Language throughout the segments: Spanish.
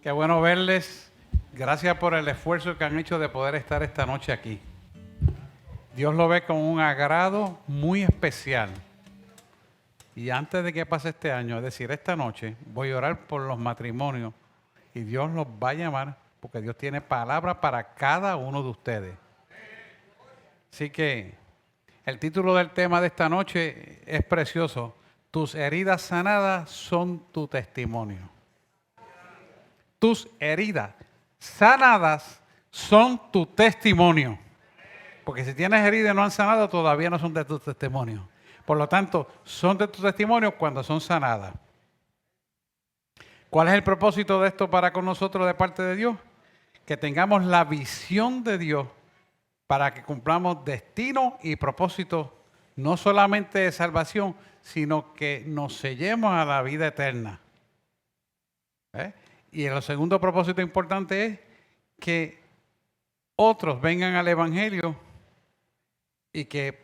Qué bueno verles. Gracias por el esfuerzo que han hecho de poder estar esta noche aquí. Dios lo ve con un agrado muy especial. Y antes de que pase este año, es decir, esta noche, voy a orar por los matrimonios y Dios los va a llamar porque Dios tiene palabra para cada uno de ustedes. Así que el título del tema de esta noche es precioso. Tus heridas sanadas son tu testimonio. Tus heridas sanadas son tu testimonio. Porque si tienes heridas y no han sanado, todavía no son de tu testimonio. Por lo tanto, son de tu testimonio cuando son sanadas. ¿Cuál es el propósito de esto para con nosotros de parte de Dios? Que tengamos la visión de Dios para que cumplamos destino y propósito, no solamente de salvación, sino que nos sellemos a la vida eterna. Y el segundo propósito importante es que otros vengan al Evangelio y que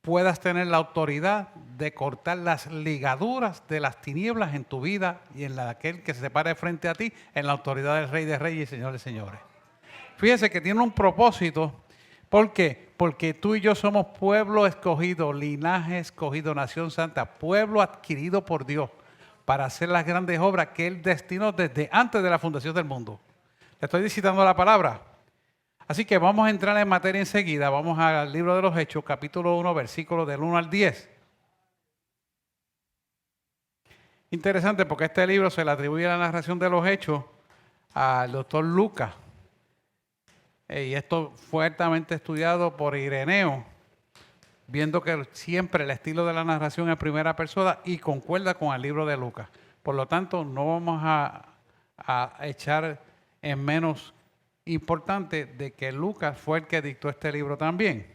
puedas tener la autoridad de cortar las ligaduras de las tinieblas en tu vida y en la de aquel que se pare frente a ti en la autoridad del Rey de Reyes y Señor de Señores. Fíjese que tiene un propósito. ¿Por qué? Porque tú y yo somos pueblo escogido, linaje escogido, nación santa, pueblo adquirido por Dios para hacer las grandes obras que Él destinó desde antes de la fundación del mundo. Le estoy citando la palabra. Así que vamos a entrar en materia enseguida. Vamos al libro de los Hechos, capítulo 1, versículos del 1 al 10. Interesante porque este libro se le atribuye la narración de los Hechos al doctor Lucas. Y esto fue altamente estudiado por Ireneo, viendo que siempre el estilo de la narración es primera persona y concuerda con el libro de Lucas. Por lo tanto, no vamos a echar en menos importante de que Lucas fue el que dictó este libro también.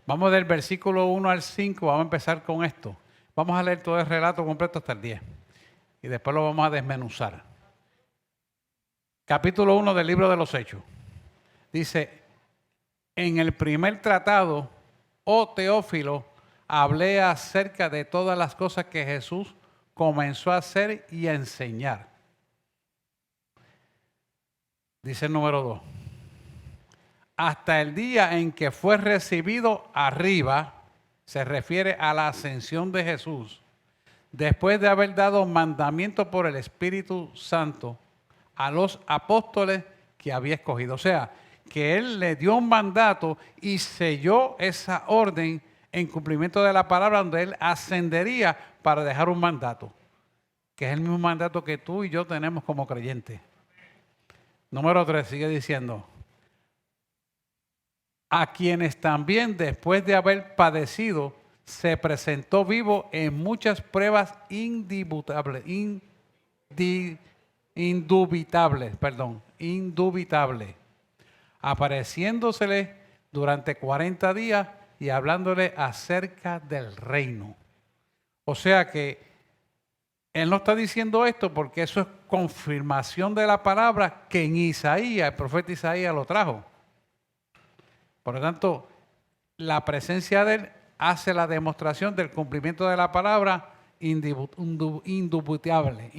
Vamos del versículo 1 al 5, vamos a empezar con esto. Vamos a leer todo el relato completo hasta el 10 y después lo vamos a desmenuzar. Capítulo 1 del libro de los Hechos. Dice, en el primer tratado, oh Teófilo, hablé acerca de todas las cosas que Jesús comenzó a hacer y a enseñar. Dice el número 2. Hasta el día en que fue recibido arriba, se refiere a la ascensión de Jesús, después de haber dado mandamiento por el Espíritu Santo a los apóstoles que había escogido. O sea, que Él le dio un mandato y selló esa orden en cumplimiento de la palabra donde Él ascendería para dejar un mandato, que es el mismo mandato que tú y yo tenemos como creyentes. Número 3, sigue diciendo, a quienes también después de haber padecido se presentó vivo en muchas pruebas indubitables, apareciéndosele durante 40 días y hablándole acerca del reino. O sea que Él no está diciendo esto porque eso es confirmación de la palabra que en Isaías, el profeta Isaías lo trajo. Por lo tanto, la presencia de Él hace la demostración del cumplimiento de la palabra indubitable,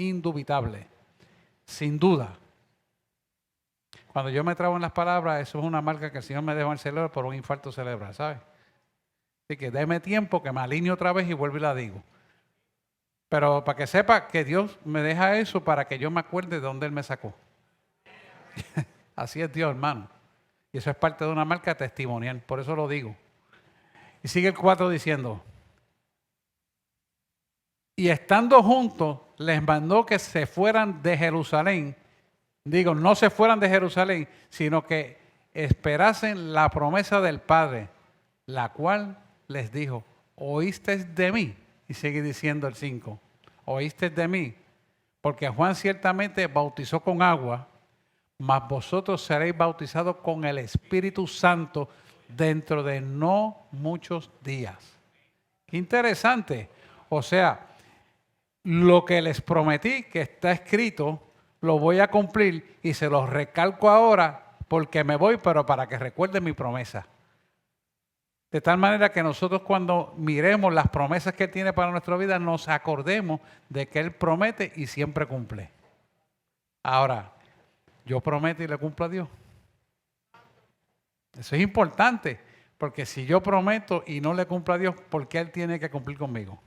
sin duda. Cuando yo me trabo en las palabras, eso es una marca que el Señor me dejó en el cerebro por un infarto cerebral, ¿sabes? Así que déme tiempo que me alineo otra vez y vuelvo y la digo. Pero para que sepa que Dios me deja eso para que yo me acuerde de dónde Él me sacó. Así es Dios, hermano. Y eso es parte de una marca testimonial, por eso lo digo. Y sigue el 4 diciendo, y estando juntos, les mandó que se fueran de Jerusalén. Digo, no se fueran de Jerusalén, sino que esperasen la promesa del Padre, la cual les dijo, ¿oísteis de mí? Y sigue diciendo el 5, ¿oísteis de mí? Porque Juan ciertamente bautizó con agua, mas vosotros seréis bautizados con el Espíritu Santo dentro de no muchos días. Qué interesante. O sea, lo que les prometí que está escrito, lo voy a cumplir y se los recalco ahora porque me voy, pero para que recuerden mi promesa. De tal manera que nosotros cuando miremos las promesas que Él tiene para nuestra vida, nos acordemos de que Él promete y siempre cumple. Ahora, yo prometo y le cumplo a Dios. Eso es importante, porque si yo prometo y no le cumplo a Dios, ¿por qué Él tiene que cumplir conmigo?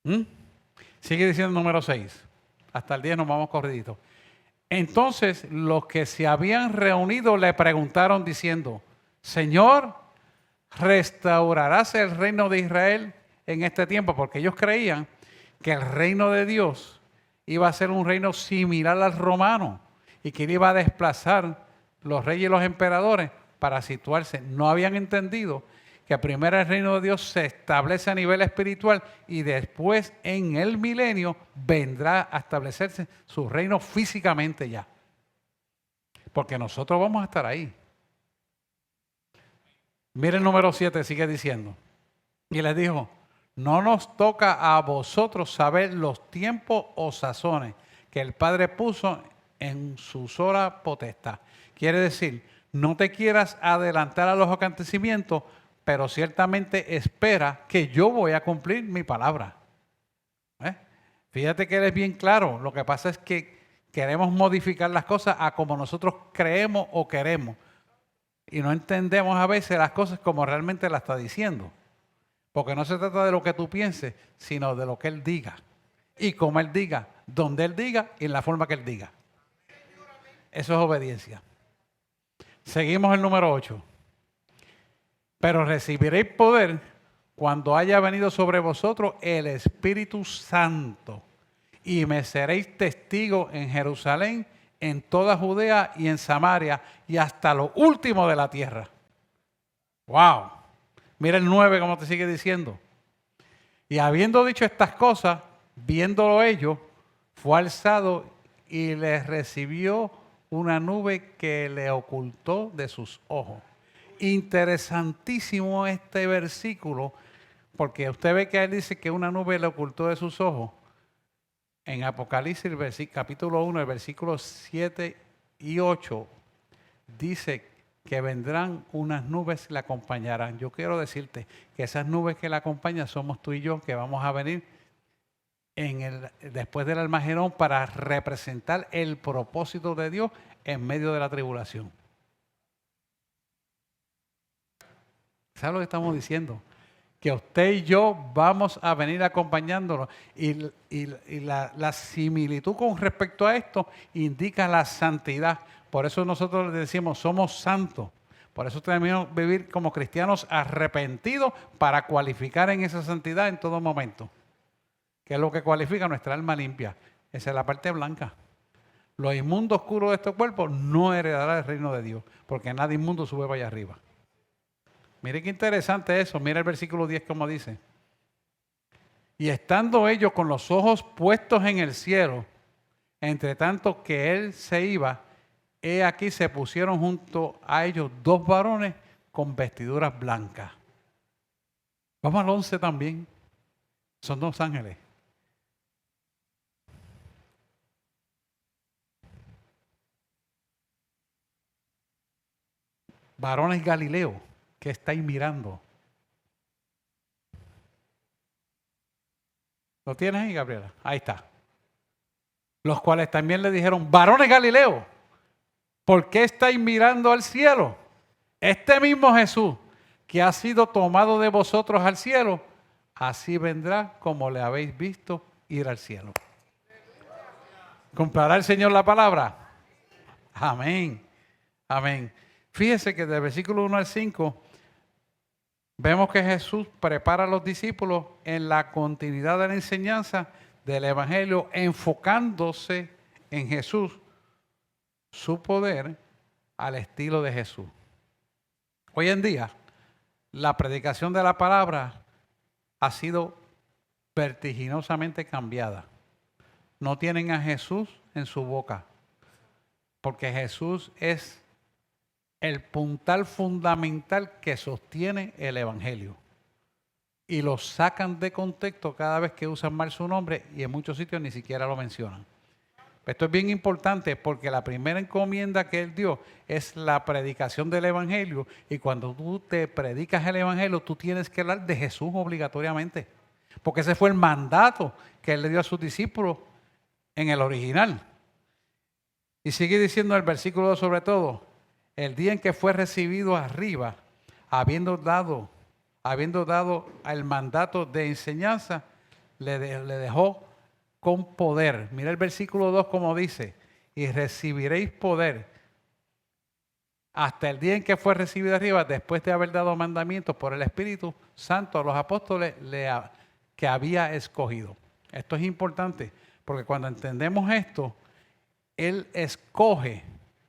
¿Mm? Sigue diciendo el número 6. Hasta el 10 nos vamos corridito. Entonces los que se habían reunido le preguntaron diciendo, Señor, ¿restaurarás el reino de Israel en este tiempo? Porque ellos creían que el reino de Dios iba a ser un reino similar al romano y que él iba a desplazar los reyes y los emperadores para situarse. No habían entendido que primero el reino de Dios se establece a nivel espiritual y después en el milenio vendrá a establecerse su reino físicamente ya. Porque nosotros vamos a estar ahí. Mire el número 7, sigue diciendo. Y les dijo, no nos toca a vosotros saber los tiempos o sazones que el Padre puso en su sola potestad. Quiere decir, no te quieras adelantar a los acontecimientos, pero ciertamente espera que yo voy a cumplir mi palabra. Fíjate que él es bien claro. Lo que pasa es que queremos modificar las cosas a como nosotros creemos o queremos. Y no entendemos a veces las cosas como realmente las está diciendo. Porque no se trata de lo que tú pienses, sino de lo que Él diga. Y como Él diga, donde Él diga y en la forma que Él diga. Eso es obediencia. Seguimos el número 8. Pero recibiréis poder cuando haya venido sobre vosotros el Espíritu Santo. Y me seréis testigos en Jerusalén, en toda Judea y en Samaria y hasta lo último de la tierra. ¡Wow! Mira el 9 como te sigue diciendo. Y habiendo dicho estas cosas, viéndolo ellos, fue alzado y les recibió una nube que le ocultó de sus ojos. Interesantísimo este versículo, porque usted ve que él dice que una nube le ocultó de sus ojos. En Apocalipsis, capítulo 1, el versículo 7 y 8, dice que vendrán unas nubes que la acompañarán. Yo quiero decirte que esas nubes que la acompañan somos tú y yo, que vamos a venir después del Armagedón para representar el propósito de Dios en medio de la tribulación. ¿Sabes lo que estamos diciendo? Que usted y yo vamos a venir acompañándonos. Y la similitud con respecto a esto indica la santidad. Por eso nosotros le decimos, somos santos. Por eso tenemos que vivir como cristianos arrepentidos para cualificar en esa santidad en todo momento. Que es lo que cualifica nuestra alma limpia. Esa es la parte blanca. Lo inmundo oscuro de estos cuerpos no heredará el reino de Dios, porque nada inmundo sube para allá arriba. Mire qué interesante eso. Mira el versículo 10 como dice. Y estando ellos con los ojos puestos en el cielo, entre tanto que él se iba, he aquí se pusieron junto a ellos dos varones con vestiduras blancas. Vamos al 11 también. Son dos ángeles. Varones Galileos, que estáis mirando. ¿Lo tienes ahí, Gabriela? Ahí está. Los cuales también le dijeron, varones Galileos, ¿por qué estáis mirando al cielo? Este mismo Jesús que ha sido tomado de vosotros al cielo, así vendrá como le habéis visto ir al cielo. ¿Cumplirá el Señor la palabra? Amén. Amén. Fíjese que del versículo 1 al 5 vemos que Jesús prepara a los discípulos en la continuidad de la enseñanza del Evangelio, enfocándose en Jesús, su poder, al estilo de Jesús. Hoy en día, la predicación de la palabra ha sido vertiginosamente cambiada. No tienen a Jesús en su boca, porque Jesús es el puntal fundamental que sostiene el Evangelio. Y lo sacan de contexto cada vez que usan mal su nombre y en muchos sitios ni siquiera lo mencionan. Esto es bien importante porque la primera encomienda que Él dio es la predicación del Evangelio, y cuando tú te predicas el Evangelio tú tienes que hablar de Jesús obligatoriamente, porque ese fue el mandato que Él le dio a sus discípulos en el original. Y sigue diciendo el versículo 2 sobre todo, el día en que fue recibido arriba, habiendo dado el mandato de enseñanza, le dejó con poder. Mira el versículo 2 como dice, y recibiréis poder hasta el día en que fue recibido arriba, después de haber dado mandamientos por el Espíritu Santo a los apóstoles que había escogido. Esto es importante, porque cuando entendemos esto, Él escoge,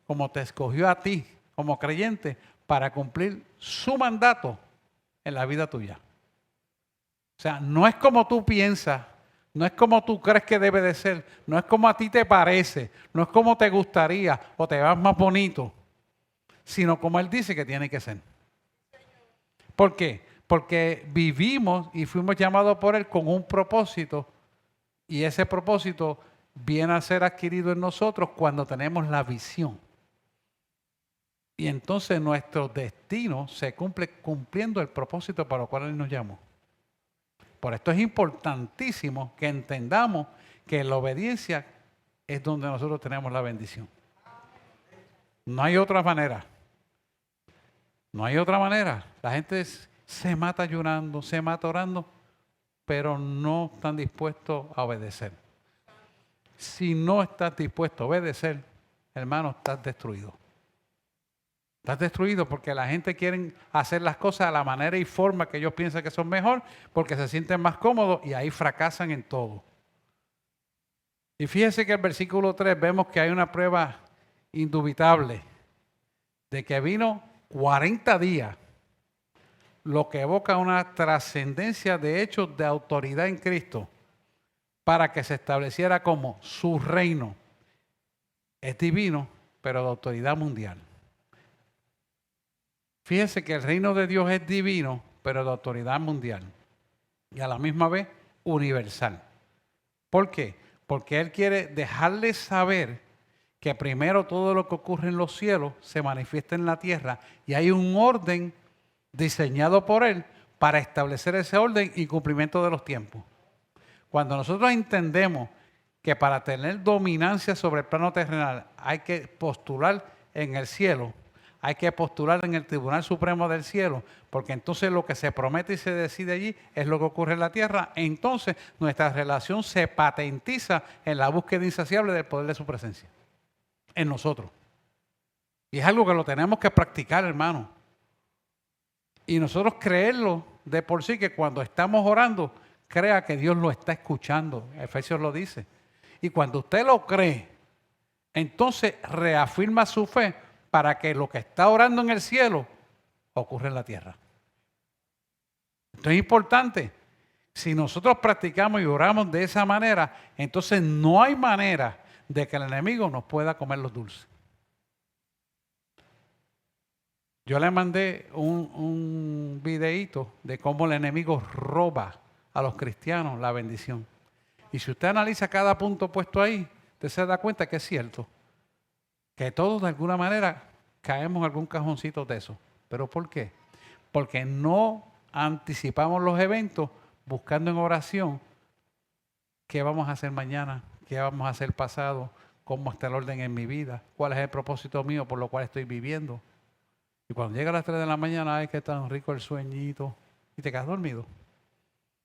como te escogió a ti, como creyente, para cumplir su mandato en la vida tuya. O sea, no es como tú piensas, no es como tú crees que debe de ser, no es como a ti te parece, no es como te gustaría o te vas más bonito, sino como Él dice que tiene que ser. ¿Por qué? Porque vivimos y fuimos llamados por Él con un propósito y ese propósito viene a ser adquirido en nosotros cuando tenemos la visión. Y entonces nuestro destino se cumple cumpliendo el propósito para el cual Él nos llamó. Por esto es importantísimo que entendamos que la obediencia es donde nosotros tenemos la bendición. No hay otra manera. No hay otra manera. La gente se mata ayunando, se mata orando, pero no están dispuestos a obedecer. Si no estás dispuesto a obedecer, hermano, estás destruido. Estás destruido porque la gente quiere hacer las cosas a la manera y forma que ellos piensan que son mejor, porque se sienten más cómodos y ahí fracasan en todo. Y fíjense que en el versículo 3 vemos que hay una prueba indubitable de que vino 40 días, lo que evoca una trascendencia de hechos de autoridad en Cristo para que se estableciera como su reino. Es divino, pero de autoridad mundial. Fíjense que el reino de Dios es divino, pero de autoridad mundial. Y a la misma vez universal. ¿Por qué? Porque Él quiere dejarles saber que primero todo lo que ocurre en los cielos se manifiesta en la tierra y hay un orden diseñado por Él para establecer ese orden y cumplimiento de los tiempos. Cuando nosotros entendemos que para tener dominancia sobre el plano terrenal hay que postular en el cielo, hay que postular en el Tribunal Supremo del Cielo, porque entonces lo que se promete y se decide allí es lo que ocurre en la tierra. Entonces nuestra relación se patentiza en la búsqueda insaciable del poder de su presencia, en nosotros. Y es algo que lo tenemos que practicar, hermano. Y nosotros creerlo de por sí, que cuando estamos orando, crea que Dios lo está escuchando. Efesios lo dice. Y cuando usted lo cree, entonces reafirma su fe para que lo que está orando en el cielo ocurra en la tierra. Esto es importante. Si nosotros practicamos y oramos de esa manera, entonces no hay manera de que el enemigo nos pueda comer los dulces. Yo le mandé un videíto de cómo el enemigo roba a los cristianos la bendición. Y si usted analiza cada punto puesto ahí, usted se da cuenta que es cierto. Que todos de alguna manera caemos en algún cajoncito de eso. ¿Pero por qué? Porque no anticipamos los eventos buscando en oración qué vamos a hacer mañana, qué vamos a hacer pasado, cómo está el orden en mi vida, cuál es el propósito mío por lo cual estoy viviendo. Y cuando llega a las 3 de la mañana, ay, qué tan rico el sueñito, y te quedas dormido.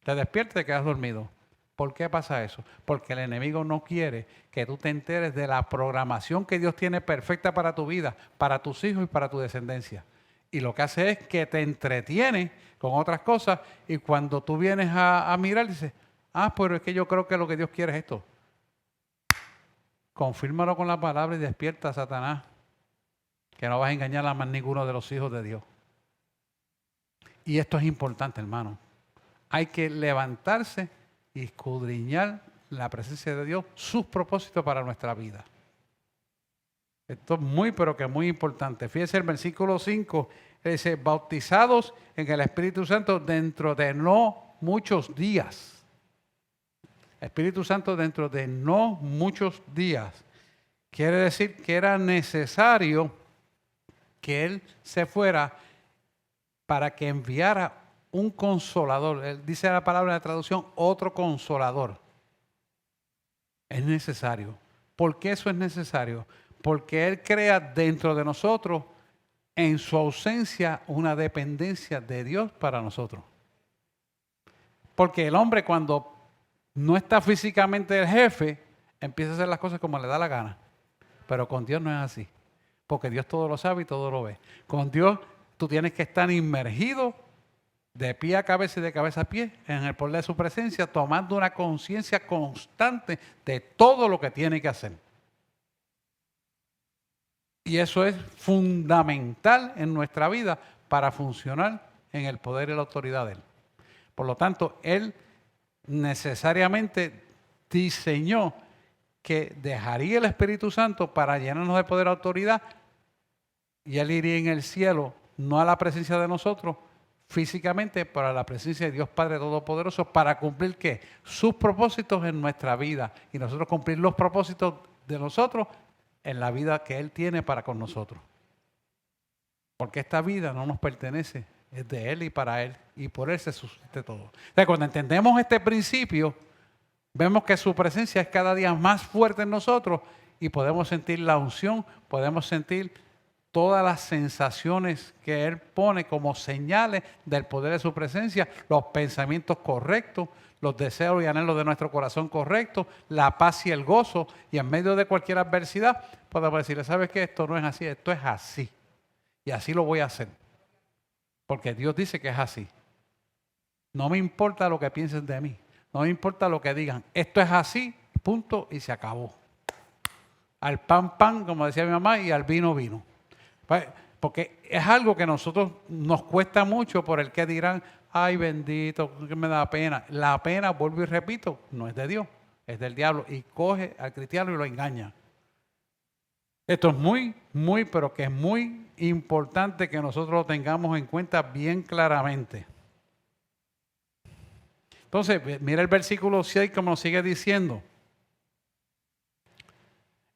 Te despiertas y te quedas dormido. ¿Por qué pasa eso? Porque el enemigo no quiere que tú te enteres de la programación que Dios tiene perfecta para tu vida, para tus hijos y para tu descendencia. Y lo que hace es que te entretiene con otras cosas y cuando tú vienes a mirar dices, pero es que yo creo que lo que Dios quiere es esto. Confírmalo con la palabra y despierta a Satanás, que no vas a engañar a más ninguno de los hijos de Dios. Y esto es importante, hermano. Hay que levantarse y escudriñar la presencia de Dios, sus propósitos para nuestra vida. Esto es muy, pero que muy importante. Fíjense el versículo 5, dice, bautizados en el Espíritu Santo dentro de no muchos días. Espíritu Santo dentro de no muchos días. Quiere decir que era necesario que Él se fuera para que enviara un consolador. Él dice la palabra en la traducción, otro consolador. Es necesario. ¿Por qué eso es necesario? Porque Él crea dentro de nosotros, en su ausencia, una dependencia de Dios para nosotros. Porque el hombre, cuando no está físicamente el jefe, empieza a hacer las cosas como le da la gana. Pero con Dios no es así. Porque Dios todo lo sabe y todo lo ve. Con Dios tú tienes que estar inmergido de pie a cabeza y de cabeza a pie en el poder de su presencia, tomando una conciencia constante de todo lo que tiene que hacer. Y eso es fundamental en nuestra vida para funcionar en el poder y la autoridad de Él. Por lo tanto, Él necesariamente diseñó que dejaría el Espíritu Santo para llenarnos de poder y autoridad, y Él iría en el cielo, no a la presencia de nosotros físicamente, pero a la presencia de Dios Padre Todopoderoso, para cumplir ¿qué? Sus propósitos en nuestra vida, y nosotros cumplir los propósitos de nosotros en la vida que Él tiene para con nosotros. Porque esta vida no nos pertenece, es de Él y para Él, y por Él se suscite todo. Entonces, cuando entendemos este principio, vemos que su presencia es cada día más fuerte en nosotros y podemos sentir la unción, podemos sentir todas las sensaciones que Él pone como señales del poder de su presencia, los pensamientos correctos, los deseos y anhelos de nuestro corazón correctos, la paz y el gozo, y en medio de cualquier adversidad podemos decirle, ¿sabes qué? Esto no es así, esto es así, y así lo voy a hacer, porque Dios dice que es así. No me importa lo que piensen de mí, no me importa lo que digan, esto es así, punto, y se acabó. Al pan, pan, como decía mi mamá, y al vino, vino. Porque es algo que a nosotros nos cuesta mucho por el que dirán, ay bendito, que me da pena. La pena, vuelvo y repito, no es de Dios, es del diablo, y coge al cristiano y lo engaña. Esto es muy, pero que es muy importante que nosotros lo tengamos en cuenta bien claramente. Entonces, mira el versículo 6 como nos sigue diciendo.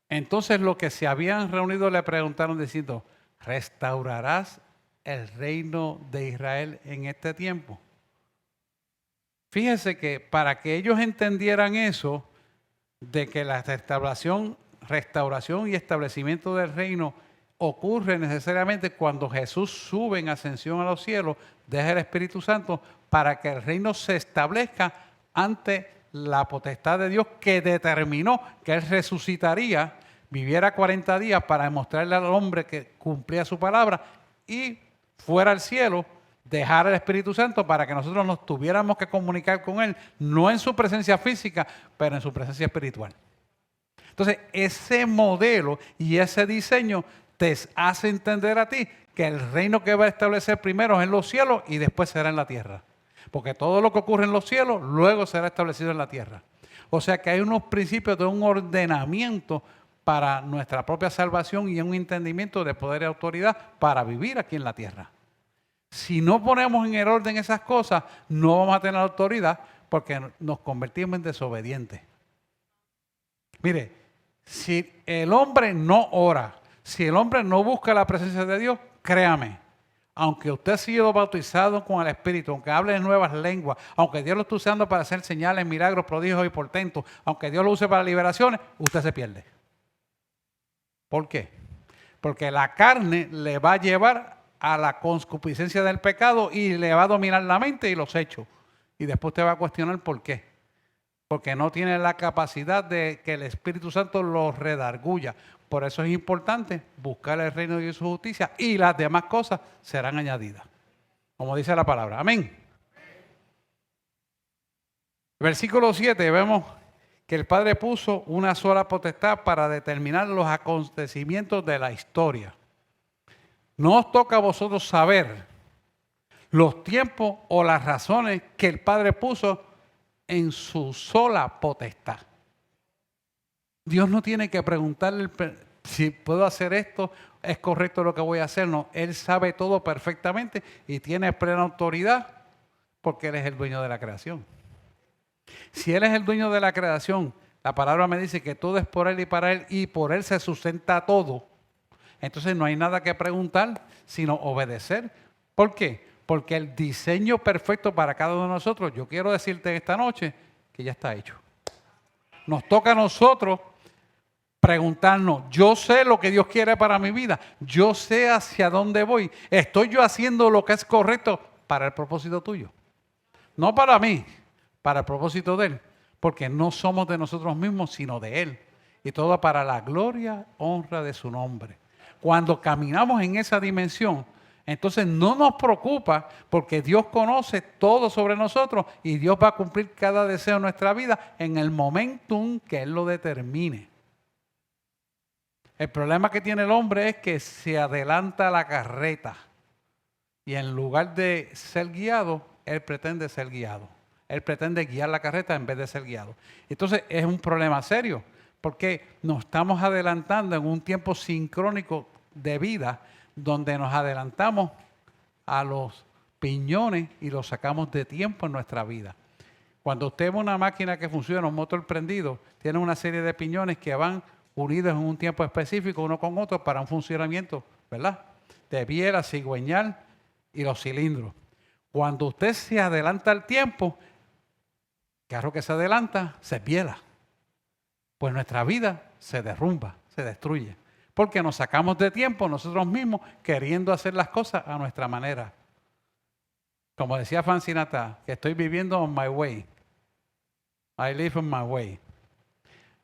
Entonces los que se habían reunido le preguntaron diciendo, ¿restaurarás el reino de Israel en este tiempo? Fíjese que para que ellos entendieran eso, de que la restauración y establecimiento del reino ocurre necesariamente cuando Jesús sube en ascensión a los cielos, deja el Espíritu Santo, para que el reino se establezca ante la potestad de Dios que determinó que Él resucitaría, viviera 40 días para demostrarle al hombre que cumplía su palabra y fuera al cielo, dejar el Espíritu Santo para que nosotros nos tuviéramos que comunicar con Él, no en su presencia física, pero en su presencia espiritual. Entonces, ese modelo y ese diseño te hace entender a ti que el reino que va a establecer primero es en los cielos y después será en la tierra. Porque todo lo que ocurre en los cielos luego será establecido en la tierra. O sea que hay unos principios de un ordenamiento para nuestra propia salvación y un entendimiento de poder y autoridad para vivir aquí en la tierra. Si no ponemos en el orden esas cosas, no vamos a tener autoridad porque nos convertimos en desobedientes. Mire, si el hombre no ora, si el hombre no busca la presencia de Dios, créame, aunque usted ha sido bautizado con el Espíritu, aunque hable en nuevas lenguas, aunque Dios lo esté usando para hacer señales, milagros, prodigios y portentos, aunque Dios lo use para liberaciones, usted se pierde. ¿Por qué? Porque la carne le va a llevar a la concupiscencia del pecado y le va a dominar la mente y los hechos. Y después te va a cuestionar por qué. Porque no tiene la capacidad de que el Espíritu Santo lo redarguya. Por eso es importante buscar el reino de Dios y su justicia y las demás cosas serán añadidas. Como dice la palabra. Amén. Versículo 7 vemos que el Padre puso una sola potestad para determinar los acontecimientos de la historia. No os toca a vosotros saber los tiempos o las razones que el Padre puso en su sola potestad. Dios no tiene que preguntarle si puedo hacer esto, es correcto lo que voy a hacer. No, Él sabe todo perfectamente y tiene plena autoridad porque Él es el dueño de la creación. Si Él es el dueño de la creación, la palabra me dice que todo es por Él y por Él se sustenta todo. Entonces no hay nada que preguntar, sino obedecer. ¿Por qué? Porque el diseño perfecto para cada uno de nosotros, yo quiero decirte esta noche que ya está hecho. Nos toca a nosotros preguntarnos, yo sé lo que Dios quiere para mi vida, yo sé hacia dónde voy, estoy yo haciendo lo que es correcto para el propósito tuyo. No para mí, para el propósito de Él, porque no somos de nosotros mismos, sino de Él. Y todo para la gloria, honra de su nombre. Cuando caminamos en esa dimensión, entonces no nos preocupa porque Dios conoce todo sobre nosotros y Dios va a cumplir cada deseo de nuestra vida en el momentum que Él lo determine. El problema que tiene el hombre es que se adelanta a la carreta y en lugar de ser guiado, él pretende ser guiado. Él pretende guiar la carreta en vez de ser guiado. Entonces es un problema serio porque nos estamos adelantando en un tiempo sincrónico de vida donde nos adelantamos a los piñones y los sacamos de tiempo en nuestra vida. Cuando usted ve una máquina que funciona, un motor prendido, tiene una serie de piñones que van unidos en un tiempo específico uno con otro para un funcionamiento, ¿verdad? De biela, cigüeñal y los cilindros. Cuando usted se adelanta al tiempo, carro que se adelanta, se biela. Pues nuestra vida se derrumba, se destruye. Porque nos sacamos de tiempo nosotros mismos queriendo hacer las cosas a nuestra manera. Como decía Fancinata, que estoy viviendo on my way. I live on my way.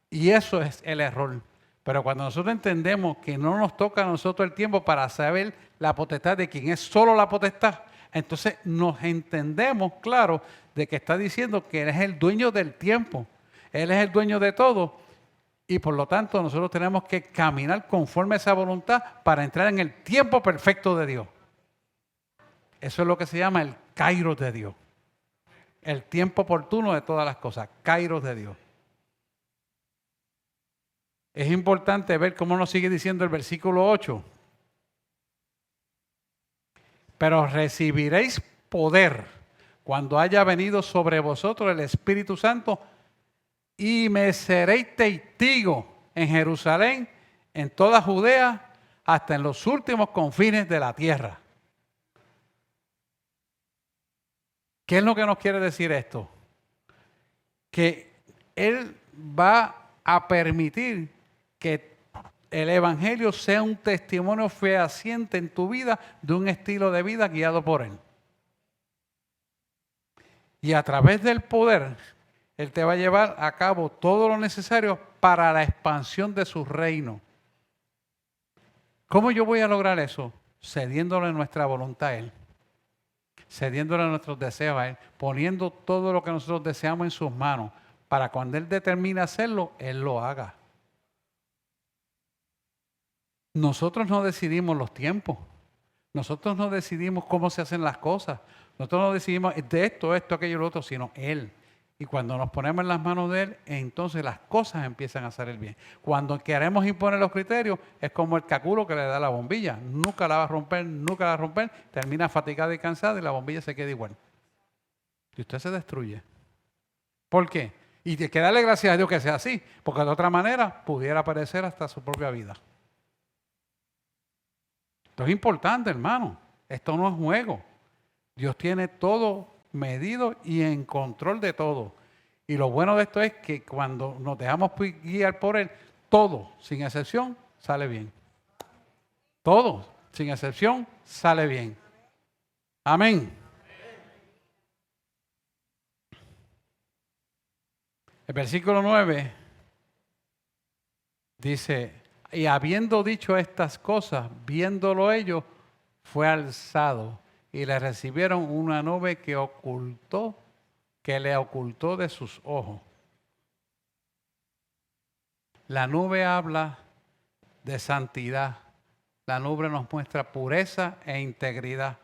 Y eso es el error. Pero cuando nosotros entendemos que no nos toca a nosotros el tiempo para saber la potestad de quien es solo la potestad, entonces nos entendemos, claro, de que está diciendo que Él es el dueño del tiempo. Él es el dueño de todo. Y por lo tanto nosotros tenemos que caminar conforme a esa voluntad para entrar en el tiempo perfecto de Dios. Eso es lo que se llama el kairos de Dios. El tiempo oportuno de todas las cosas. Kairos de Dios. Es importante ver cómo nos sigue diciendo el versículo 8. Pero recibiréis poder cuando haya venido sobre vosotros el Espíritu Santo y me seréis testigo en Jerusalén, en toda Judea, hasta en los últimos confines de la tierra. ¿Qué es lo que nos quiere decir esto? Que Él va a permitir que el Evangelio sea un testimonio fehaciente en tu vida de un estilo de vida guiado por Él. Y a través del poder, Él te va a llevar a cabo todo lo necesario para la expansión de su reino. ¿Cómo yo voy a lograr eso? Cediéndole nuestra voluntad a Él. Cediéndole nuestros deseos a Él. Poniendo todo lo que nosotros deseamos en sus manos. Para cuando Él determine hacerlo, Él lo haga. Nosotros no decidimos los tiempos. Nosotros no decidimos cómo se hacen las cosas. Nosotros no decidimos de esto, aquello, lo otro, sino Él. Y cuando nos ponemos en las manos de Él, entonces las cosas empiezan a salir bien. Cuando queremos imponer los criterios, es como el caculo que le da la bombilla. Nunca la va a romper, nunca la va a romper. Termina fatigado y cansado y la bombilla se queda igual. Y usted se destruye. ¿Por qué? Y hay que darle gracias a Dios que sea así, porque de otra manera pudiera parecer hasta su propia vida. Esto es importante, hermano. Esto no es juego. Dios tiene todo medido y en control de todo. Y lo bueno de esto es que cuando nos dejamos guiar por Él, todo, sin excepción, sale bien. Todo, sin excepción, sale bien. Amén. El versículo 9 dice, y habiendo dicho estas cosas, viéndolo ellos, fue alzado y le recibieron una nube que le ocultó de sus ojos. La nube habla de santidad. La nube nos muestra pureza e integridad.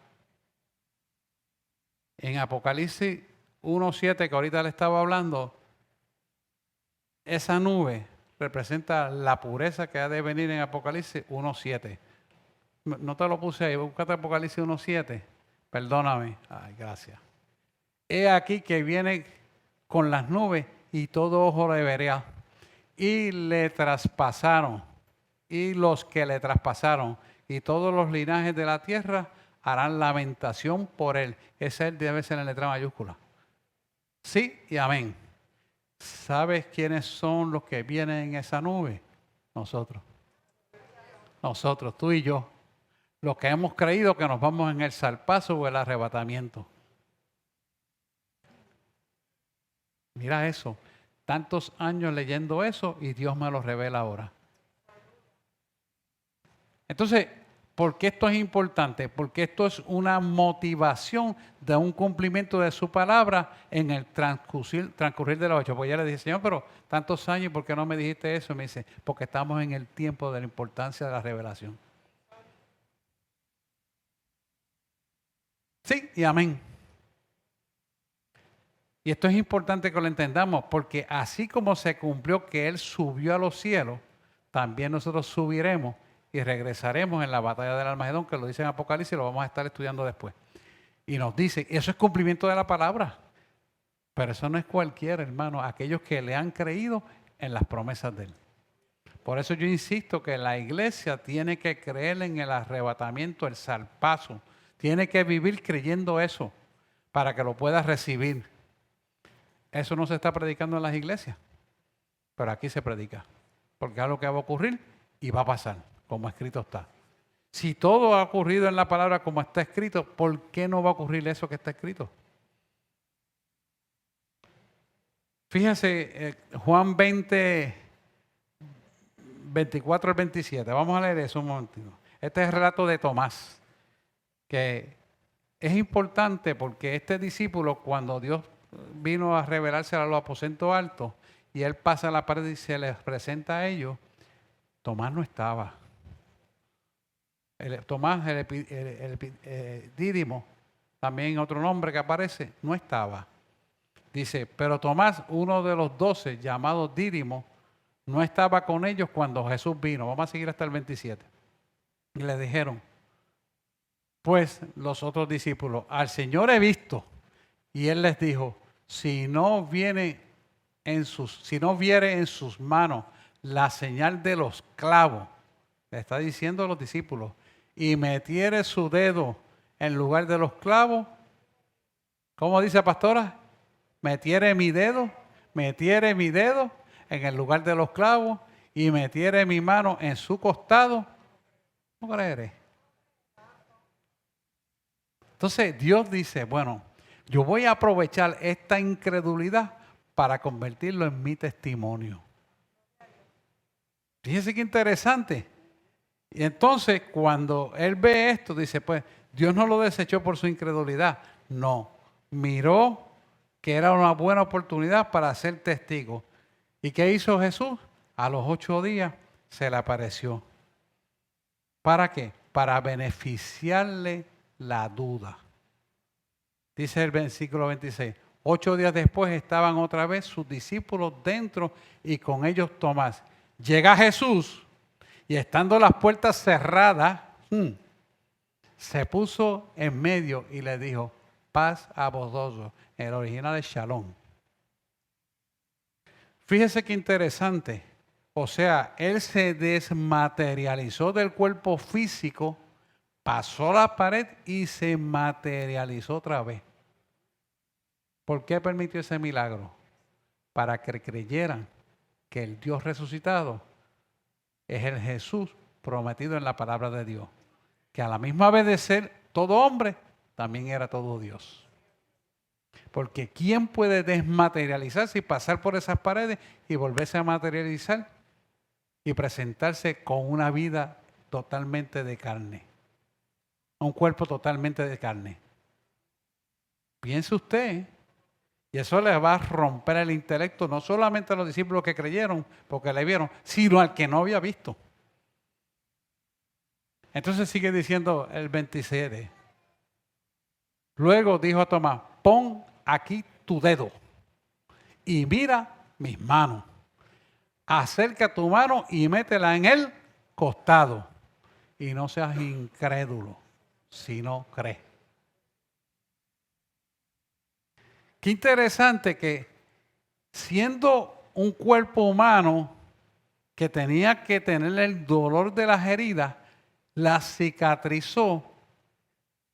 En Apocalipsis 1:7, que ahorita le estaba hablando, esa nube representa la pureza que ha de venir en Apocalipsis 1:7. No te lo puse ahí, búscate Apocalipsis 1:7. Perdóname. Ay, gracias. He aquí que viene con las nubes y todo ojo le verá. Y le traspasaron. Y los que le traspasaron. Y todos los linajes de la tierra harán lamentación por él. Ese debe ser en letra mayúscula. Sí y amén. ¿Sabes quiénes son los que vienen en esa nube? Nosotros. Nosotros, tú y yo. Los que hemos creído que nos vamos en el zarpazo o el arrebatamiento. Mira eso. Tantos años leyendo eso y Dios me lo revela ahora. Entonces, ¿por qué esto es importante? Porque esto es una motivación de un cumplimiento de su palabra en el transcurrir de los hechos. Pues ya le dije, Señor, pero tantos años, ¿por qué no me dijiste eso? Y me dice, porque estamos en el tiempo de la importancia de la revelación. Sí, y amén. Y esto es importante que lo entendamos, porque así como se cumplió que Él subió a los cielos, también nosotros subiremos y regresaremos en la batalla del Armagedón, que lo dice en Apocalipsis y lo vamos a estar estudiando después. Y nos dice, eso es cumplimiento de la palabra. Pero eso no es cualquiera, hermano, aquellos que le han creído en las promesas de Él. Por eso yo insisto que la iglesia tiene que creer en el arrebatamiento, el zarpazo. Tiene que vivir creyendo eso para que lo pueda recibir. Eso no se está predicando en las iglesias, pero aquí se predica. Porque es algo que va a ocurrir y va a pasar, como escrito está. Si todo ha ocurrido en la palabra como está escrito, ¿por qué no va a ocurrir eso que está escrito? Fíjense, Juan 20, 24 al 27. Vamos a leer eso un momentito. Este es el relato de Tomás, que es importante porque este discípulo, cuando Dios vino a revelarse a los aposentos altos y él pasa la pared y se les presenta a ellos, Tomás no estaba. Tomás, Dídimo, también otro nombre que aparece, no estaba. Dice, pero Tomás, uno de los 12, llamado Dídimo, no estaba con ellos cuando Jesús vino. Vamos a seguir hasta el 27. Y le dijeron, pues los otros discípulos, al Señor he visto. Y él les dijo, si no viere en sus manos la señal de los clavos, le está diciendo a los discípulos, y metiere su dedo en lugar de los clavos, ¿cómo dice la pastora? Metiere mi dedo en el lugar de los clavos y metiere mi mano en su costado, no creeré. Entonces Dios dice, bueno, yo voy a aprovechar esta incredulidad para convertirlo en mi testimonio. Fíjense qué interesante. Y entonces cuando él ve esto, dice, pues Dios no lo desechó por su incredulidad. No, miró que era una buena oportunidad para ser testigo. ¿Y qué hizo Jesús? A los 8 días se le apareció. ¿Para qué? Para beneficiarle la duda. Dice el versículo 26. 8 días después estaban otra vez sus discípulos dentro y con ellos Tomás. Llega Jesús y estando las puertas cerradas, se puso en medio y le dijo, paz a vosotros. El original es Shalom. Fíjese qué interesante. O sea, él se desmaterializó del cuerpo físico, pasó la pared y se materializó otra vez. ¿Por qué permitió ese milagro? Para que creyeran que el Dios resucitado es el Jesús prometido en la palabra de Dios. Que a la misma vez de ser todo hombre, también era todo Dios. Porque ¿quién puede desmaterializarse y pasar por esas paredes y volverse a materializar y presentarse con una vida totalmente de carne? Un cuerpo totalmente de carne. Piense usted, y eso le va a romper el intelecto no solamente a los discípulos que creyeron porque le vieron, sino al que no había visto. Entonces sigue diciendo el 27. Luego dijo a Tomás, pon aquí tu dedo y mira mis manos. Acerca tu mano y métela en el costado. Y no seas incrédulo, sino cree. Qué interesante que siendo un cuerpo humano que tenía que tener el dolor de las heridas, la cicatrizó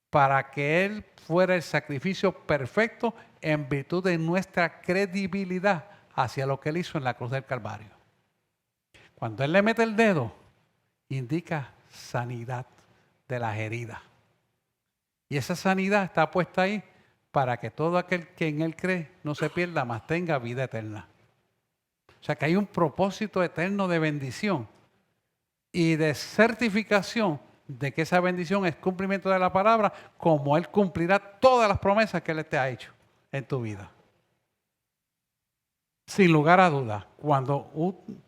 para que Él fuera el sacrificio perfecto en virtud de nuestra credibilidad hacia lo que Él hizo en la cruz del Calvario. Cuando Él le mete el dedo, indica sanidad de las heridas. Y esa sanidad está puesta ahí para que todo aquel que en Él cree no se pierda, mas tenga vida eterna. O sea que hay un propósito eterno de bendición y de certificación de que esa bendición es cumplimiento de la palabra, como Él cumplirá todas las promesas que Él te ha hecho en tu vida. Sin lugar a dudas, cuando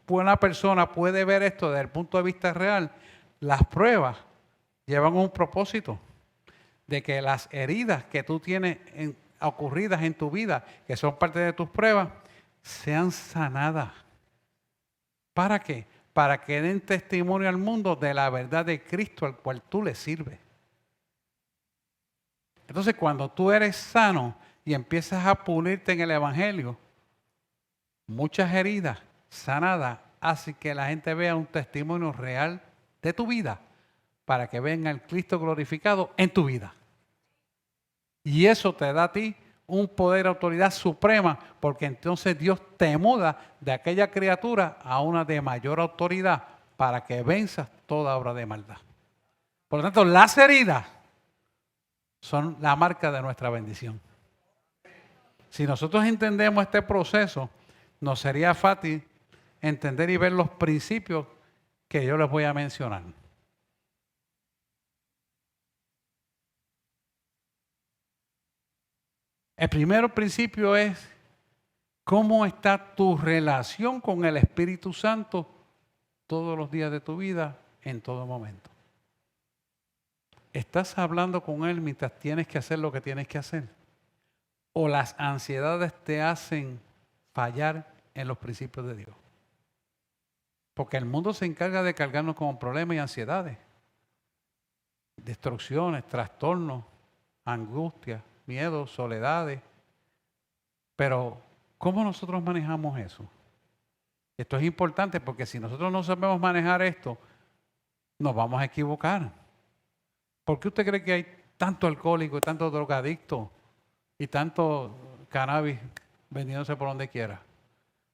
una persona puede ver esto desde el punto de vista real, las pruebas llevan un propósito de que las heridas que tú tienes ocurridas en tu vida, que son parte de tus pruebas, sean sanadas. ¿Para qué? Para que den testimonio al mundo de la verdad de Cristo al cual tú le sirves. Entonces, cuando tú eres sano y empiezas a pulirte en el Evangelio, muchas heridas sanadas hacen que la gente vea un testimonio real de tu vida para que venga el Cristo glorificado en tu vida. Y eso te da a ti un poder, autoridad suprema, porque entonces Dios te muda de aquella criatura a una de mayor autoridad para que venzas toda obra de maldad. Por lo tanto, las heridas son la marca de nuestra bendición. Si nosotros entendemos este proceso, nos sería fácil entender y ver los principios que yo les voy a mencionar. El primer principio es cómo está tu relación con el Espíritu Santo todos los días de tu vida, en todo momento. ¿Estás hablando con Él mientras tienes que hacer lo que tienes que hacer? ¿O las ansiedades te hacen fallar en los principios de Dios? Porque el mundo se encarga de cargarnos con problemas y ansiedades, destrucciones, trastornos, angustias, miedos, soledades. Pero, ¿cómo nosotros manejamos eso? Esto es importante porque si nosotros no sabemos manejar esto, nos vamos a equivocar. ¿Por qué usted cree que hay tanto alcohólico y tanto drogadicto y tanto cannabis vendiéndose por donde quiera?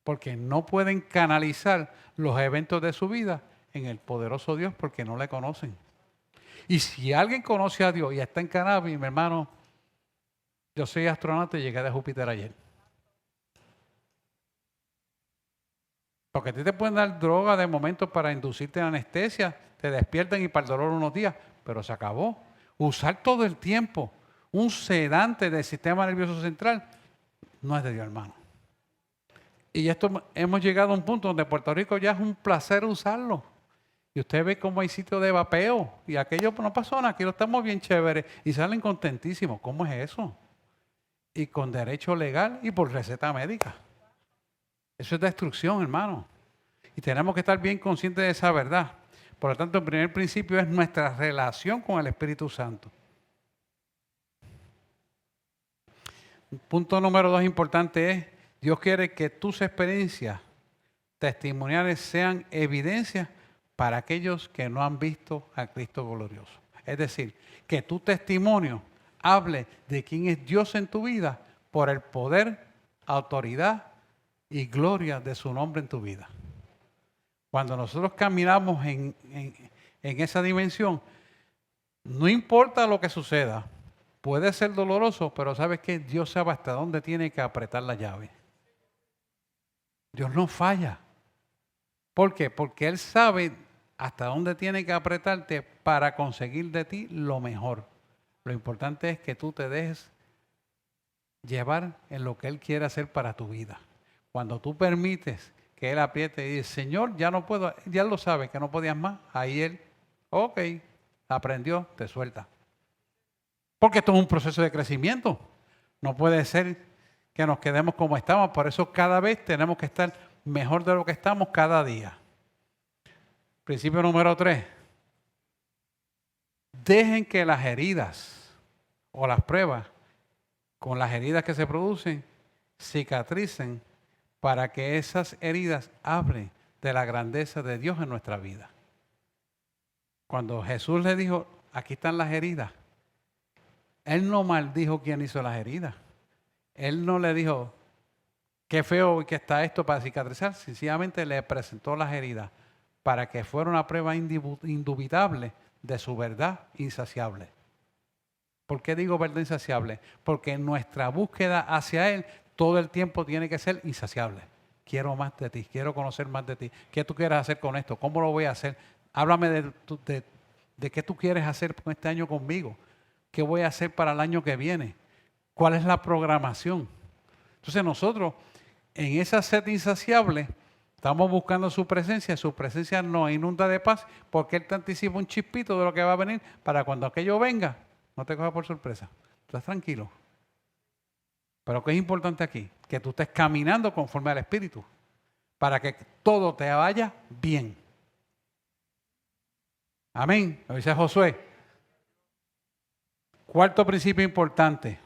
Porque no pueden canalizar los eventos de su vida en el poderoso Dios porque no le conocen. Y si alguien conoce a Dios y está en cannabis, mi hermano, yo soy astronauta y llegué de Júpiter ayer. Porque a ti te pueden dar droga de momento para inducirte en anestesia, te despiertan y para el dolor unos días, pero se acabó. Usar todo el tiempo un sedante del sistema nervioso central no es de Dios, hermano. Y esto hemos llegado a un punto donde Puerto Rico ya es un placer usarlo. Y usted ve cómo hay sitios de vapeo y aquello no pasó nada, aquí lo estamos bien chéveres y salen contentísimos. ¿Cómo es eso? Y con derecho legal y por receta médica. Eso es destrucción, hermano. Y tenemos que estar bien conscientes de esa verdad. Por lo tanto, el primer principio es nuestra relación con el Espíritu Santo. Punto número 2 importante es, Dios quiere que tus experiencias testimoniales sean evidencias para aquellos que no han visto a Cristo glorioso. Es decir, que tu testimonio hable de quién es Dios en tu vida por el poder, autoridad y gloria de su nombre en tu vida. Cuando nosotros caminamos en esa dimensión, no importa lo que suceda, puede ser doloroso, pero ¿sabes qué? Dios sabe hasta dónde tiene que apretar la llave. Dios no falla. ¿Por qué? Porque Él sabe hasta dónde tiene que apretarte para conseguir de ti lo mejor. Lo importante es que tú te dejes llevar en lo que Él quiere hacer para tu vida. Cuando tú permites que Él apriete y dice, Señor, ya no puedo, ya lo sabe que no podías más, ahí Él, ok, aprendió, te suelta. Porque esto es un proceso de crecimiento. No puede ser que nos quedemos como estamos, por eso cada vez tenemos que estar mejor de lo que estamos cada día. Principio número 3. Dejen que las heridas o las pruebas con las heridas que se producen cicatricen para que esas heridas hablen de la grandeza de Dios en nuestra vida. Cuando Jesús le dijo, aquí están las heridas, Él no maldijo quién hizo las heridas. Él no le dijo, Qué feo que está esto para cicatrizar. Sencillamente le presentó las heridas para que fuera una prueba indubitable de su verdad insaciable. ¿Por qué digo verdad insaciable? Porque nuestra búsqueda hacia Él todo el tiempo tiene que ser insaciable. Quiero más de ti, quiero conocer más de ti. ¿Qué tú quieres hacer con esto? ¿Cómo lo voy a hacer? Háblame de qué tú quieres hacer con este año conmigo. ¿Qué voy a hacer para el año que viene? ¿Cuál es la programación? Entonces nosotros, en esa sed insaciable, estamos buscando su presencia nos inunda de paz, porque Él te anticipa un chispito de lo que va a venir para cuando aquello venga, no te coja por sorpresa. Tú estás tranquilo. Pero ¿qué es importante aquí? Que tú estés caminando conforme al Espíritu, para que todo te vaya bien. Amén. Lo dice Josué. Cuarto principio importante.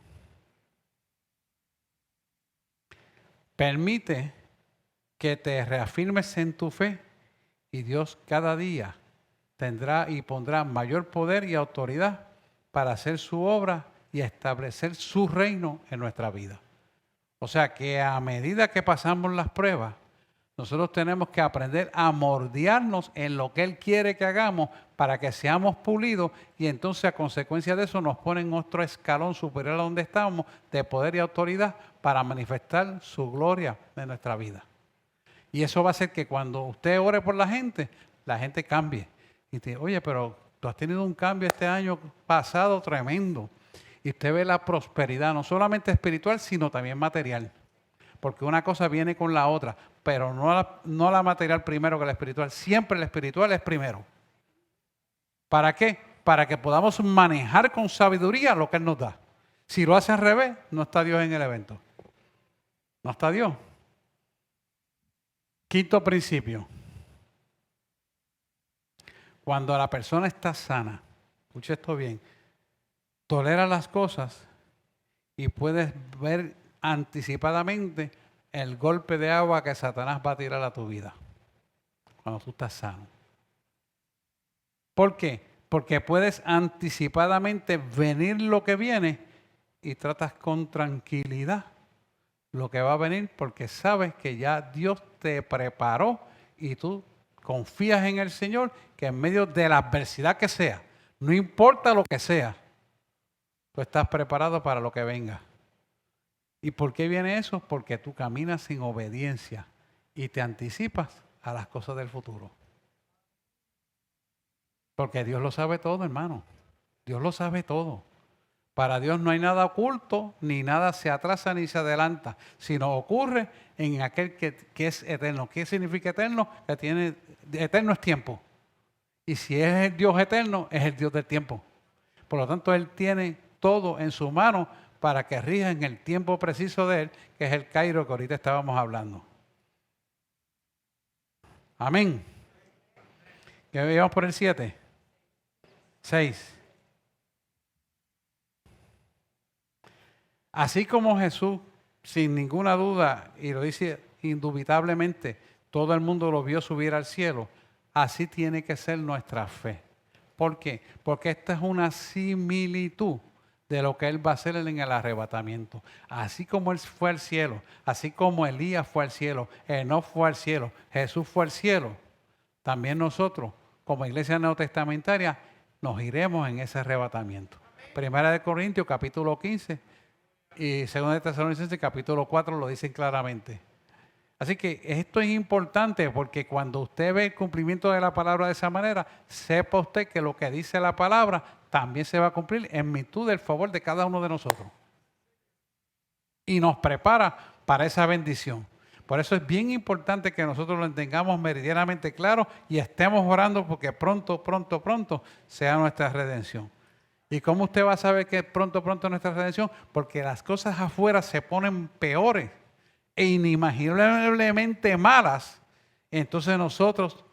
Permite que te reafirmes en tu fe y Dios cada día tendrá y pondrá mayor poder y autoridad para hacer su obra y establecer su reino en nuestra vida. O sea que a medida que pasamos las pruebas, nosotros tenemos que aprender a moldearnos en lo que Él quiere que hagamos para que seamos pulidos y entonces a consecuencia de eso nos ponen otro escalón superior a donde estamos de poder y autoridad para manifestar su gloria en nuestra vida. Y eso va a hacer que cuando usted ore por la gente cambie. Y te dice, oye, pero tú has tenido un cambio este año pasado tremendo. Y usted ve la prosperidad, no solamente espiritual, sino también material. Porque una cosa viene con la otra, pero no la material primero que la espiritual. Siempre la espiritual es primero. ¿Para qué? Para que podamos manejar con sabiduría lo que Él nos da. Si lo hace al revés, no está Dios en el evento. No está Dios. Quinto principio. Cuando la persona está sana, escuche esto bien, tolera las cosas y puedes ver anticipadamente el golpe de agua que Satanás va a tirar a tu vida cuando tú estás sano. ¿Por qué? Porque puedes anticipadamente venir lo que viene y tratas con tranquilidad lo que va a venir porque sabes que ya Dios te preparó y tú confías en el Señor que en medio de la adversidad que sea, no importa lo que sea, tú estás preparado para lo que venga. ¿Y por qué viene eso? Porque tú caminas sin obediencia y te anticipas a las cosas del futuro. Porque Dios lo sabe todo, hermano. Dios lo sabe todo. Para Dios no hay nada oculto, ni nada se atrasa ni se adelanta, sino ocurre en aquel que es eterno. ¿Qué significa eterno? Eterno es tiempo. Y si es el Dios eterno, es el Dios del tiempo. Por lo tanto, Él tiene todo en su mano para que rija en el tiempo preciso de Él, que es el Cairo que ahorita estábamos hablando. Amén. ¿Qué veíamos por el 7? 6. Así como Jesús, sin ninguna duda, y lo dice indubitablemente, todo el mundo lo vio subir al cielo, así tiene que ser nuestra fe. ¿Por qué? Porque esta es una similitud de lo que Él va a hacer en el arrebatamiento. Así como Él fue al cielo, así como Elías fue al cielo, Enoc fue al cielo, Jesús fue al cielo, también nosotros, como iglesia neotestamentaria, nos iremos en ese arrebatamiento. Primera de Corintios, capítulo 15, y Segunda de Tesalonicenses, capítulo 4, lo dicen claramente. Así que esto es importante porque cuando usted ve el cumplimiento de la palabra de esa manera, sepa usted que lo que dice la palabra también se va a cumplir en virtud del favor de cada uno de nosotros. Y nos prepara para esa bendición. Por eso es bien importante que nosotros lo tengamos meridianamente claro y estemos orando porque pronto, pronto, pronto sea nuestra redención. ¿Y cómo usted va a saber que pronto, pronto es nuestra redención? Porque las cosas afuera se ponen peores e inimaginablemente malas. Entonces nosotros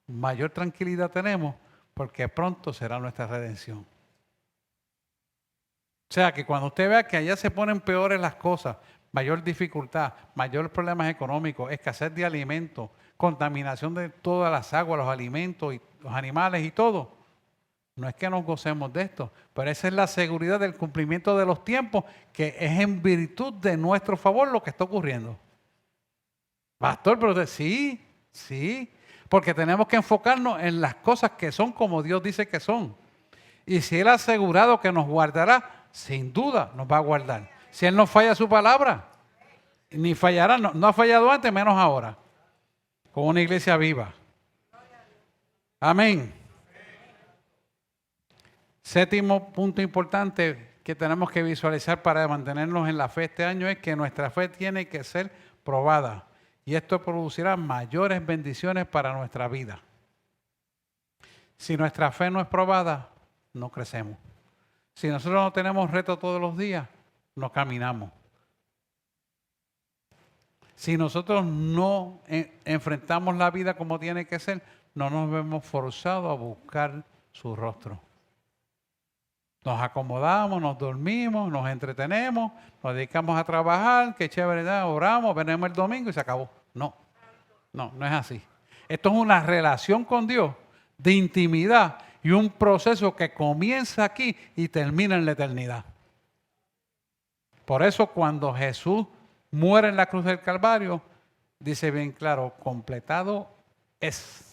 mayor tranquilidad tenemos porque pronto será nuestra redención. O sea que cuando usted vea que allá se ponen peores las cosas, mayor dificultad, mayores problemas económicos, escasez de alimentos, contaminación de todas las aguas, los alimentos y los animales y todo. No es que nos gocemos de esto, pero esa es la seguridad del cumplimiento de los tiempos, que es en virtud de nuestro favor lo que está ocurriendo. Pastor, pero sí, sí. Porque tenemos que enfocarnos en las cosas que son como Dios dice que son. Y si Él ha asegurado que nos guardará, sin duda nos va a guardar. Si Él no falla su palabra, ni fallará, no ha fallado antes, menos ahora. Con una iglesia viva. Amén. Séptimo punto importante que tenemos que visualizar para mantenernos en la fe este año es que nuestra fe tiene que ser probada. Y esto producirá mayores bendiciones para nuestra vida. Si nuestra fe no es probada, no crecemos. Si nosotros no tenemos reto todos los días, no caminamos. Si nosotros no enfrentamos la vida como tiene que ser, no nos vemos forzados a buscar su rostro. Nos acomodamos, nos dormimos, nos entretenemos, nos dedicamos a trabajar, qué chévere, oramos, venimos el domingo y se acabó. No es así. Esto es una relación con Dios de intimidad y un proceso que comienza aquí y termina en la eternidad. Por eso cuando Jesús muere en la cruz del Calvario, dice bien claro, completado es.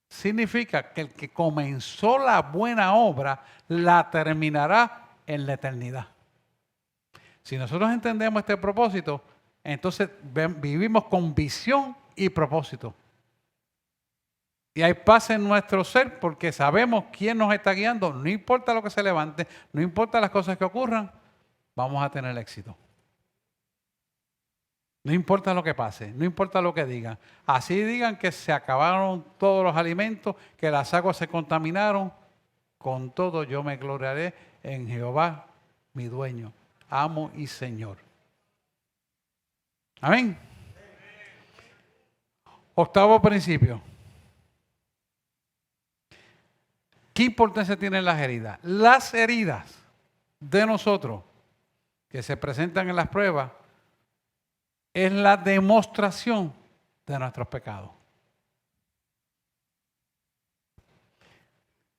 Significa que el que comenzó la buena obra la terminará en la eternidad. Si nosotros entendemos este propósito, entonces vivimos con visión y propósito. Y hay paz en nuestro ser porque sabemos quién nos está guiando. No importa lo que se levante, no importa las cosas que ocurran, vamos a tener éxito. No importa lo que pase, no importa lo que digan. Así digan que se acabaron todos los alimentos, que las aguas se contaminaron. Con todo yo me gloriaré en Jehová, mi dueño, amo y Señor. Amén. Octavo principio. ¿Qué importancia tienen las heridas? Las heridas de nosotros que se presentan en las pruebas es la demostración de nuestros pecados.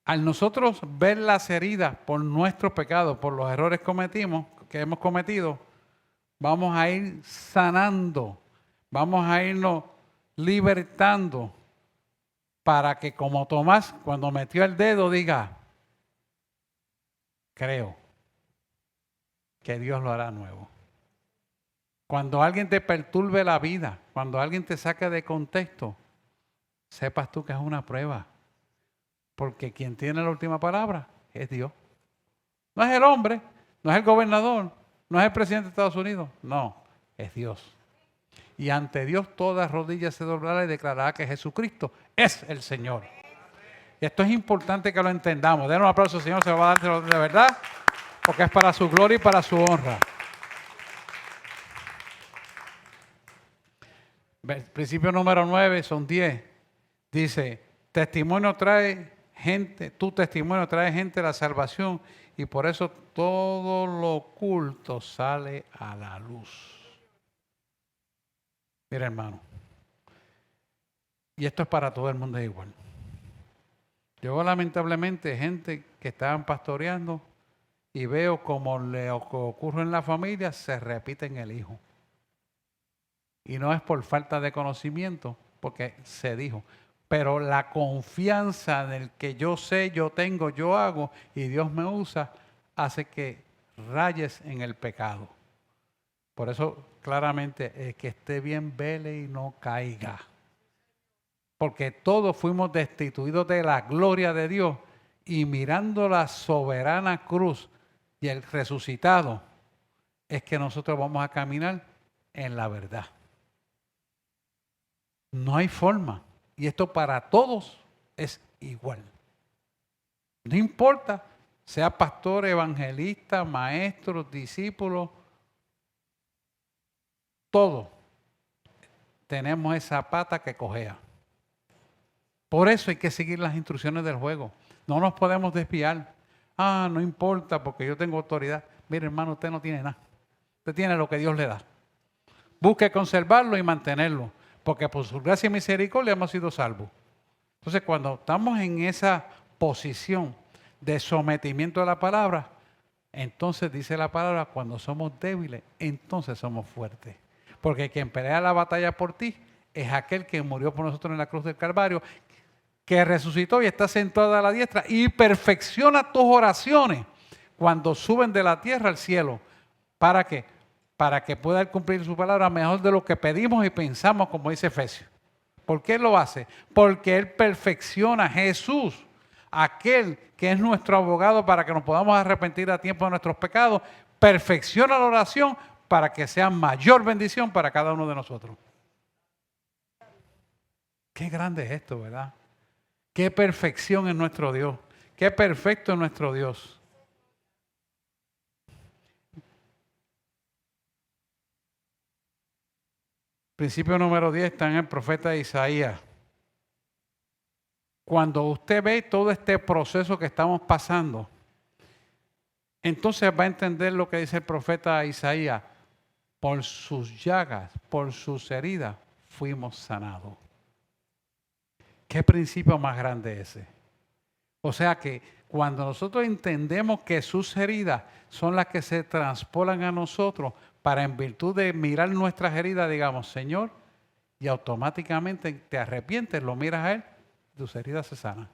Al nosotros ver las heridas por nuestros pecados, por los errores que hemos cometido, vamos a ir sanando, vamos a irnos libertando para que como Tomás, cuando metió el dedo, diga, creo que Dios lo hará nuevo. Cuando alguien te perturbe la vida, cuando alguien te saque de contexto, sepas tú que es una prueba. Porque quien tiene la última palabra es Dios. No es el hombre, no es el gobernador, no es el presidente de Estados Unidos. No, es Dios. Y ante Dios toda rodilla se doblará y declarará que Jesucristo es el Señor. Y esto es importante que lo entendamos. Den un aplauso al Señor, se lo va a dar de verdad, porque es para su gloria y para su honra. Principio número 9, son 10. Dice, testimonio trae gente, tu testimonio trae gente a la salvación y por eso todo lo oculto sale a la luz. Mira, hermano, y esto es para todo el mundo igual. Yo lamentablemente gente que estaban pastoreando y veo como le ocurre en la familia, se repite en el hijo. Y no es por falta de conocimiento, porque se dijo. Pero la confianza del que yo sé, yo tengo, yo hago y Dios me usa, hace que rayes en el pecado. Por eso claramente el que esté bien vele y no caiga. Porque todos fuimos destituidos de la gloria de Dios y mirando la soberana cruz y el resucitado, es que nosotros vamos a caminar en la verdad. No hay forma. Y esto para todos es igual. No importa, sea pastor, evangelista, maestro, discípulo, todos tenemos esa pata que cojea. Por eso hay que seguir las instrucciones del juego. No nos podemos desviar. No importa porque yo tengo autoridad. Mire, hermano, usted no tiene nada. Usted tiene lo que Dios le da. Busque conservarlo y mantenerlo. Porque por su gracia y misericordia hemos sido salvos. Entonces, cuando estamos en esa posición de sometimiento a la palabra, entonces dice la palabra, cuando somos débiles, entonces somos fuertes. Porque quien pelea la batalla por ti es aquel que murió por nosotros en la cruz del Calvario, que resucitó y está sentado a la diestra y perfecciona tus oraciones cuando suben de la tierra al cielo. ¿Para qué? Para que pueda cumplir su palabra mejor de lo que pedimos y pensamos, como dice Efesios. ¿Por qué lo hace? Porque Él perfecciona a Jesús, aquel que es nuestro abogado para que nos podamos arrepentir a tiempo de nuestros pecados, perfecciona la oración para que sea mayor bendición para cada uno de nosotros. Qué grande es esto, ¿verdad? Qué perfección es nuestro Dios. Qué perfecto es nuestro Dios. Principio número 10 está en el profeta Isaías. Cuando usted ve todo este proceso que estamos pasando, entonces va a entender lo que dice el profeta Isaías. Por sus llagas, por sus heridas, fuimos sanados. ¿Qué principio más grande ese? O sea que cuando nosotros entendemos que sus heridas son las que se traspolan a nosotros, para en virtud de mirar nuestras heridas, digamos, Señor, y automáticamente te arrepientes, lo miras a Él, tus heridas se sanan.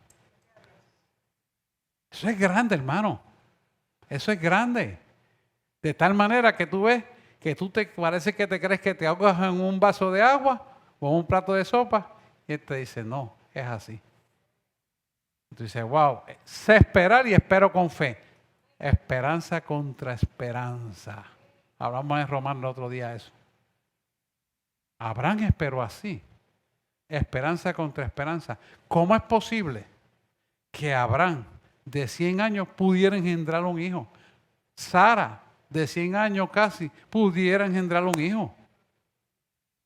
Eso es grande, hermano. Eso es grande. De tal manera que tú ves que tú parece que te crees que te ahogas en un vaso de agua o en un plato de sopa, y Él te dice, no, es así. Tú dices, wow, sé esperar y espero con fe. Esperanza contra esperanza. Hablamos en Romanos el otro día eso. Abraham esperó así. Esperanza contra esperanza. ¿Cómo es posible que Abraham de 100 años pudiera engendrar un hijo? Sara de 100 años casi pudiera engendrar un hijo.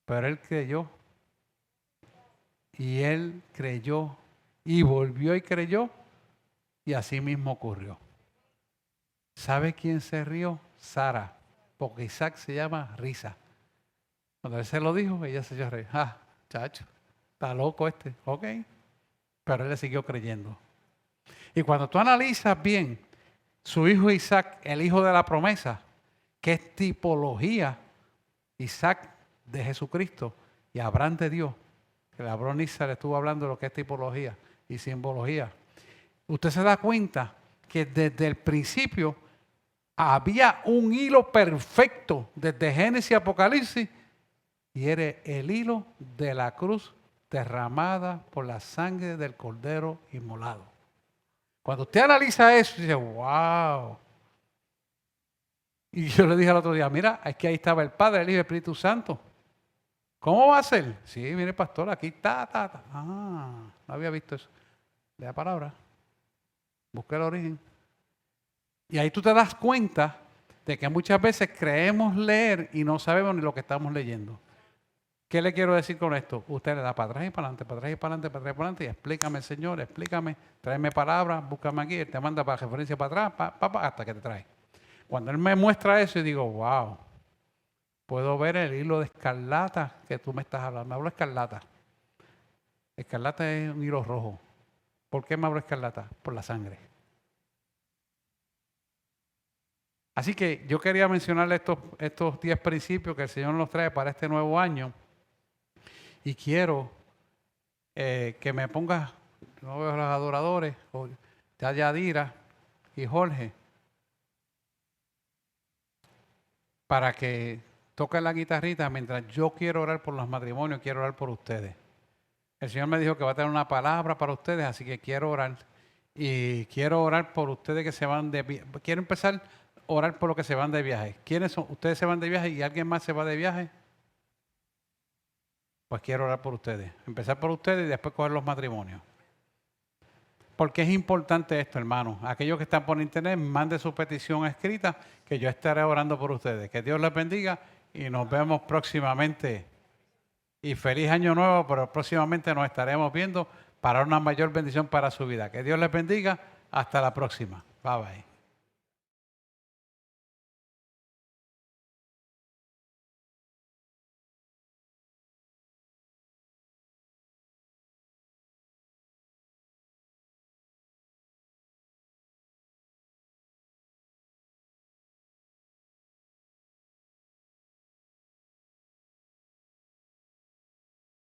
Pero él creyó. Y él creyó. Y volvió y creyó. Y así mismo ocurrió. ¿Sabe quién se rió? Sara. Porque Isaac se llama risa. Cuando él se lo dijo, ella se echó a reír. Ah, chacho, está loco este. Ok. Pero él le siguió creyendo. Y cuando tú analizas bien su hijo Isaac, el hijo de la promesa, que es tipología, Isaac de Jesucristo y Abraham de Dios, que el Abraham Isaac le estuvo hablando de lo que es tipología y simbología. Usted se da cuenta que desde el principio había un hilo perfecto desde Génesis y Apocalipsis y era el hilo de la cruz derramada por la sangre del Cordero inmolado. Cuando usted analiza eso, dice, wow. Y yo le dije al otro día, mira, es que ahí estaba el Padre, el Hijo y el Espíritu Santo. ¿Cómo va a ser? Sí, mire, pastor, aquí está. Ah, no había visto eso. Lea palabra. Busque el origen. Y ahí tú te das cuenta de que muchas veces creemos leer y no sabemos ni lo que estamos leyendo. ¿Qué le quiero decir con esto? Usted le da para atrás y para adelante, para atrás y para adelante, para atrás y para adelante, y explícame, Señor, explícame, tráeme palabras, búscame aquí, Él te manda para referencia para atrás, hasta que te trae. Cuando Él me muestra eso, yo digo, wow, puedo ver el hilo de escarlata que tú me estás hablando. Me hablo de escarlata. Escarlata es un hilo rojo. ¿Por qué me hablo de escarlata? Por la sangre. Así que yo quería mencionarle estos 10 principios que el Señor nos trae para este nuevo año. Y quiero que me pongas, no veo a los adoradores, ya Yadira y Jorge, para que toquen la guitarrita mientras yo quiero orar por los matrimonios, quiero orar por ustedes. El Señor me dijo que va a tener una palabra para ustedes, así que quiero orar. Y quiero orar por ustedes que se van de viaje. Quiero empezar a orar por los que se van de viaje. ¿Quiénes son? ¿Ustedes se van de viaje y alguien más se va de viaje? Pues quiero orar por ustedes. Empezar por ustedes y después coger los matrimonios. Porque es importante esto, hermano. Aquellos que están por internet, mande su petición escrita, que yo estaré orando por ustedes. Que Dios les bendiga y nos vemos próximamente. Y feliz año nuevo, pero próximamente nos estaremos viendo para una mayor bendición para su vida. Que Dios les bendiga. Hasta la próxima. Bye bye.